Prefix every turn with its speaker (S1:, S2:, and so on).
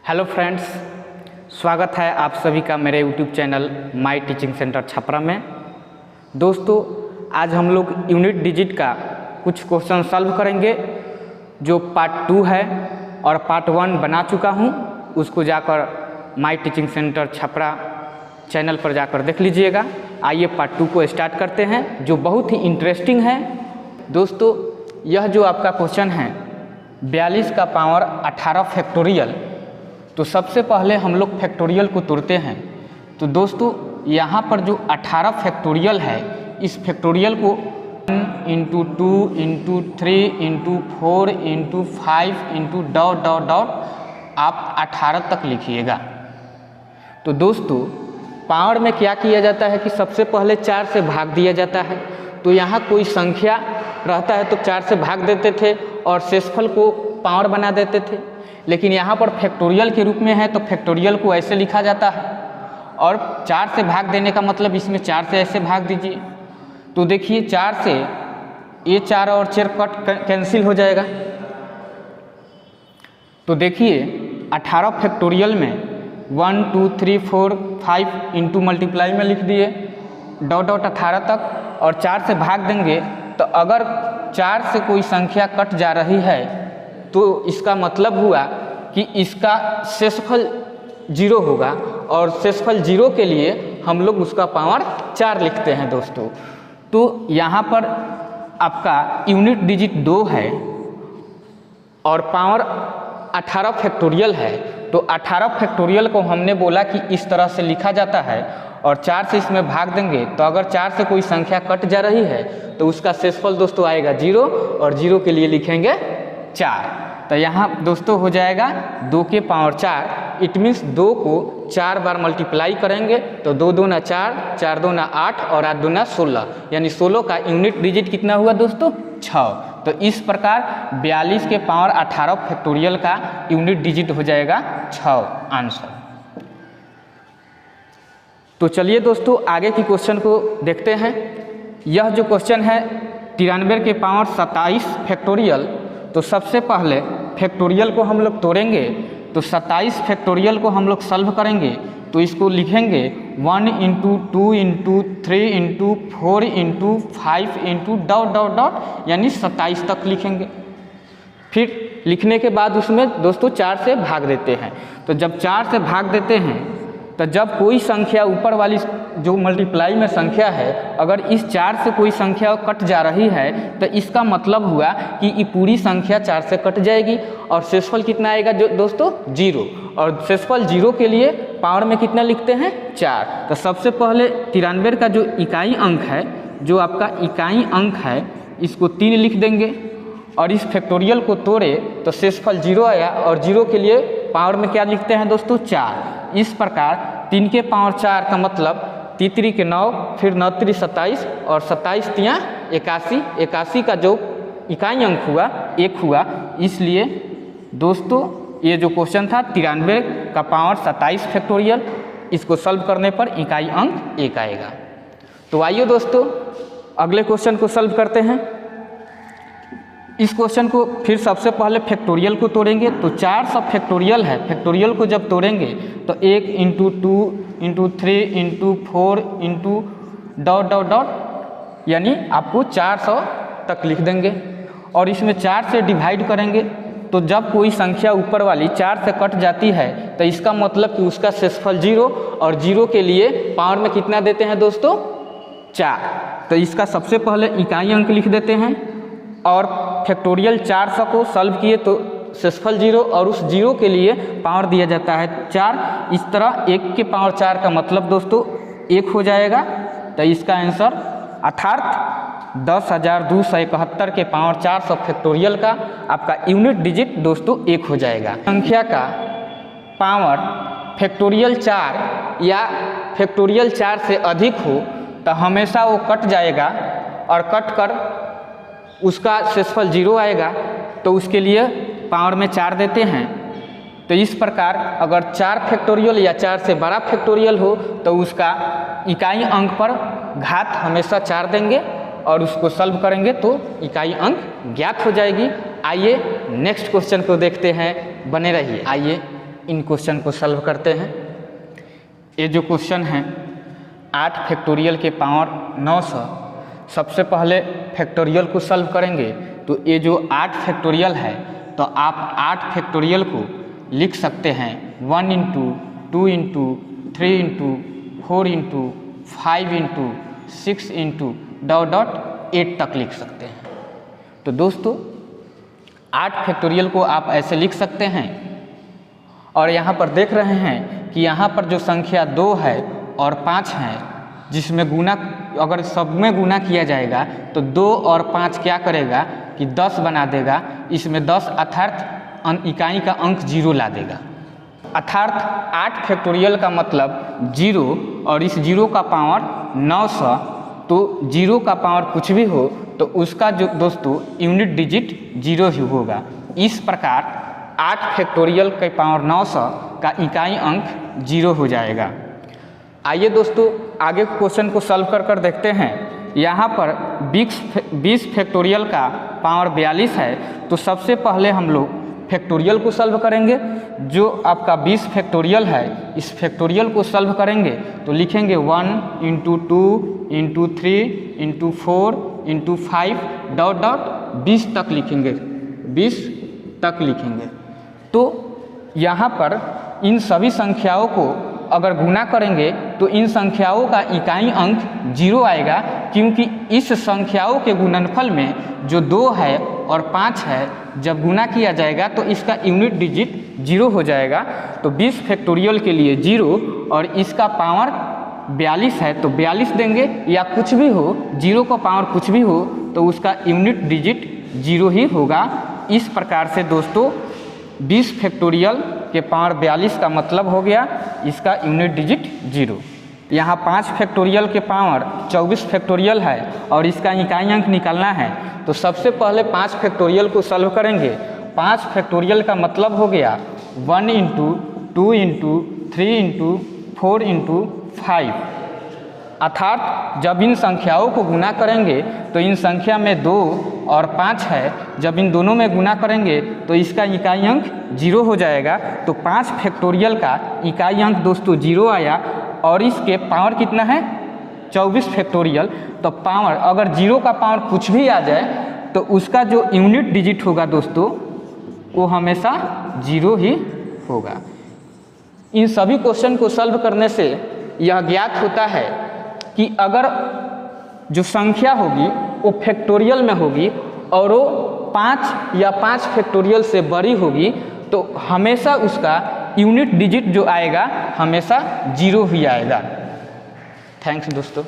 S1: Hello friends, स्वागत है आप सभी का मेरे YouTube channel my teaching centre Chhapra में। दोस्तों, आज हम लोग यूनिट डिजिट का कुछ क्वेश्चन सॉल्व करेंगे जो पार्ट 2 है और पार्ट 1 बना चुका हूं। उसको जाकर my teaching centre Chhapra channel पर जाकर देख लीजिएगा। आइए पार्ट 2 को स्टार्ट करते हैं जो बहुत ही इंटरेस्टिंग है। दोस्तों, यह जो आपका क्वेश्चन है 42 का पावर 18 फैक्टोरियल, तो सबसे पहले हम लोग फैक्टोरियल को तोड़ते हैं। तो दोस्तों, यहाँ पर जो 18 फैक्टोरियल है, इस फैक्टोरियल को 1 into 2 into 3 into 4 into 5 into dot dot dot आप 18 तक लिखिएगा। तो दोस्तों, पावर में क्या किया जाता है कि सबसे पहले 4 से भाग दिया जाता है। तो यहाँ कोई संख्या रहता है तो 4 से भाग देते थे और शेषफल को पावर बना देते थे। लेकिन यहाँ पर फैक्टोरियल के रूप में है तो फैक्टोरियल को ऐसे लिखा जाता है और 4 से भाग देने का मतलब इसमें 4 से ऐसे भाग दीजिए। तो देखिए 4 से ये 4 और 4 कट कैंसिल हो जाएगा। तो देखिए 18 फैक्टोरियल में 1 2 3 4 5 इंटू मल्टीप्लाई में लिख दिए डॉट डॉट 18 तक और 4 से भाग देंगे। तो अगर 4 से कोई संख्या कट जा रही है तो इसका मतलब हुआ कि इसका शेषफल 0 होगा और शेषफल 0 के लिए हम लोग उसका पावर 4 लिखते हैं दोस्तों। तो यहाँ पर आपका यूनिट डिजिट 2 है और पावर 18 फैक्टोरियल है। तो 18 फैक्टोरियल को हमने बोला कि इस तरह से लिखा जाता है और 4 से इसमें भाग देंगे। तो अगर 4 से कोई संख्या कट जा रही है तो उसका शेषफल दोस्तों आएगा 0 और 0 के लिए लिखेंगे 4। तो यहाँ दोस्तों हो जाएगा 2 के पावर 4। इट मीन्स 2 को 4 बार मल्टीप्लाई करेंगे तो 2 दूना 4, 4 दूना 8 और 8 दूना 16, यानी 16 का यूनिट डिजिट कितना हुआ दोस्तों? 6। तो इस प्रकार 42 के पावर 18 फैक्टोरियल का यूनिट डिजिट हो जाएगा 6 आंसर। तो चलिए दोस्तों आगे की क्वेश्चन को देखते हैं। यह जो क्वेश्चन है 93 के पावर 27 फैक्टोरियल। तो सबसे पहले फैक्टोरियल को हम लोग तोड़ेंगे। तो 27 फैक्टोरियल को हम लोग सॉल्व करेंगे। तो इसको लिखेंगे 1 into 2 into 3 into 4 into 5 into dot dot dot, यानी 27 तक लिखेंगे। फिर लिखने के बाद उसमें दोस्तों 4 से भाग देते हैं। तो जब 4 से भाग देते हैं तो जब कोई संख्या ऊपर वाली जो मल्टीप्लाई में संख्या है, अगर इस 4 से कोई संख्या कट जा रही है तो इसका मतलब हुआ कि ये पूरी संख्या 4 से कट जाएगी और शेषफल कितना आएगा जो दोस्तों? 0। और शेषफल 0 के लिए पावर में कितना लिखते हैं? 4। तो सबसे पहले 93 का जो इकाई अंक है, जो आपका इकाई अंक है, इसको 3 लिख देंगे और इस फैक्टोरियल को तोड़े तो शेषफल 0 आया और 0 के लिए पावर में क्या लिखते हैं दोस्तों? 4। इस प्रकार 3 के पावर 4 का मतलब 3 के 9, फिर 9 3 27 और 27 तियाँ 81। 81 का जो इकाई अंक हुआ 1 हुआ। इसलिए दोस्तों ये जो क्वेश्चन था 93 का पावर 27 फैक्टोरियल, इसको सॉल्व करने पर इकाई अंक 1 आएगा। तो आइए दोस्तों अगले क्वेश्चन को सॉल्व करते हैं। इस क्वेश्चन को फिर सबसे पहले फैक्टोरियल को तोड़ेंगे। तो 4 सब फैक्टोरियल है। फैक्टोरियल को जब तोड़ेंगे तो 1 into 2 into 3 into 4 into dot dot dot, यानी आपको 400 तक लिख देंगे और इसमें 4 से डिवाइड करेंगे। तो जब कोई संख्या ऊपर वाली 4 से कट जाती है तो इसका मतलब कि उसका शेषफल 0 और 0 के लिए पावर में कितना देते हैं दोस्तों? 4। तो इसका सबसे पहले इकाई अंक लिख देते हैं और फैक्टोरियल 400 को सॉल्व किए तो शेषफल 0 और उस 0 के लिए पावर दिया जाता है 4। इस तरह 1 के पावर 4 का मतलब दोस्तों 1 हो जाएगा। तो इसका आंसर अर्थात 10,271 के पावर 400 फैक्टोरियल का आपका यूनिट डिजिट दोस्तों 1 हो जाएगा। संख्या का पावर फैक्टोरियल 4 या फैक्टोरियल 4 से अधिक हो तो हमेशा वो कट जाएगा और कट कर उसका शेषफल 0 आएगा। तो उसके लिए पावर में 4 देते हैं। तो इस प्रकार अगर 4 फैक्टोरियल या 4 से बड़ा फैक्टोरियल हो तो उसका इकाई अंक पर घात हमेशा 4 देंगे और उसको सॉल्व करेंगे तो इकाई अंक ज्ञात हो जाएगी। आइए नेक्स्ट क्वेश्चन को देखते हैं, बने रहिए। आइए इन क्वेश्चन को सॉल्व करते हैं। ये जो क्वेश्चन है 8 फैक्टोरियल के पावर 900, सबसे पहले फैक्टोरियल को सॉल्व करेंगे। तो ये जो 8 फैक्टोरियल है तो आप 8 फैक्टोरियल को लिख सकते हैं 1 into 2 into 3 into 4 into 5 into 6 into dot dot 8 तक लिख सकते हैं। तो दोस्तों 8 फैक्टोरियल को आप ऐसे लिख सकते हैं। और यहाँ पर देख रहे हैं कि यहाँ पर जो संख्या 2 है और 5 है, जिसमें गुना अगर सब में गुना किया जाएगा तो 2 और 5 क्या करेगा कि 10 बना देगा। इसमें 10 अर्थात इकाई का अंक 0 ला देगा। अर्थात 8 फैक्टोरियल का मतलब 0 और इस 0 का पावर 900। तो 0 का पावर कुछ भी हो तो उसका जो दोस्तों यूनिट डिजिट 0 ही होगा। इस प्रकार 8 फैक्टोरियल के पावर 900 का इकाई अंक 0 हो जाएगा। आइए दोस्तों आगे क्वेश्चन को सॉल्व कर देखते हैं। यहाँ पर 20 फैक्टोरियल का पावर 42 है। तो सबसे पहले हम लोग फैक्टोरियल को सॉल्व करेंगे। जो आपका 20 फैक्टोरियल है इस फैक्टोरियल को सॉल्व करेंगे तो लिखेंगे 1 into 2 into 3 into 4 into 5 dot dot 20 तक लिखेंगे, 20 तक लिखेंगे। तो यहाँ पर इन सभी संख्याओं को अगर गुना करेंगे तो इन संख्याओं का इकाई अंक 0 आएगा, क्योंकि इस संख्याओं के गुणनफल में जो 2 है और 5 है जब गुना किया जाएगा तो इसका यूनिट डिजिट 0 हो जाएगा। तो 20 फैक्टोरियल के लिए 0 और इसका पावर 42 है तो 42 देंगे, या कुछ भी हो 0 का पावर कुछ भी हो तो उसका यूनिट डिजिट 0 ही होगा। इस प्रकार से दोस्तों 20 फैक्टोरियल के पावर 42 का मतलब हो गया इसका यूनिट डिजिट 0। यहाँ 5 फैक्टोरियल के पावर 24 फैक्टोरियल है और इसका इकाई अंक निकालना है। तो सबसे पहले 5 फैक्टोरियल को सॉल्व करेंगे। 5 फैक्टोरियल का मतलब हो गया 1 इंटू 2 इंटू 3 इंटू 4 इंटू 5। अर्थात जब इन संख्याओं को गुना करेंगे तो इन संख्या में 2 और 5 है, जब इन दोनों में गुना करेंगे तो इसका इकाई अंक 0 हो जाएगा। तो 5 फैक्टोरियल का इकाई अंक दोस्तों 0 आया और इसके पावर कितना है 24 फैक्टोरियल। तो पावर अगर 0 का पावर कुछ भी आ जाए तो उसका जो यूनिट डिजिट होगा दोस्तों वो हमेशा 0 ही होगा। इन सभी क्वेश्चन को सॉल्व करने से यह ज्ञात होता है कि अगर जो संख्या होगी वो फैक्टोरियल में होगी और वो 5 या 5 फैक्टोरियल से बड़ी होगी तो हमेशा उसका यूनिट डिजिट जो आएगा हमेशा 0 ही आएगा। थैंक्स दोस्तों।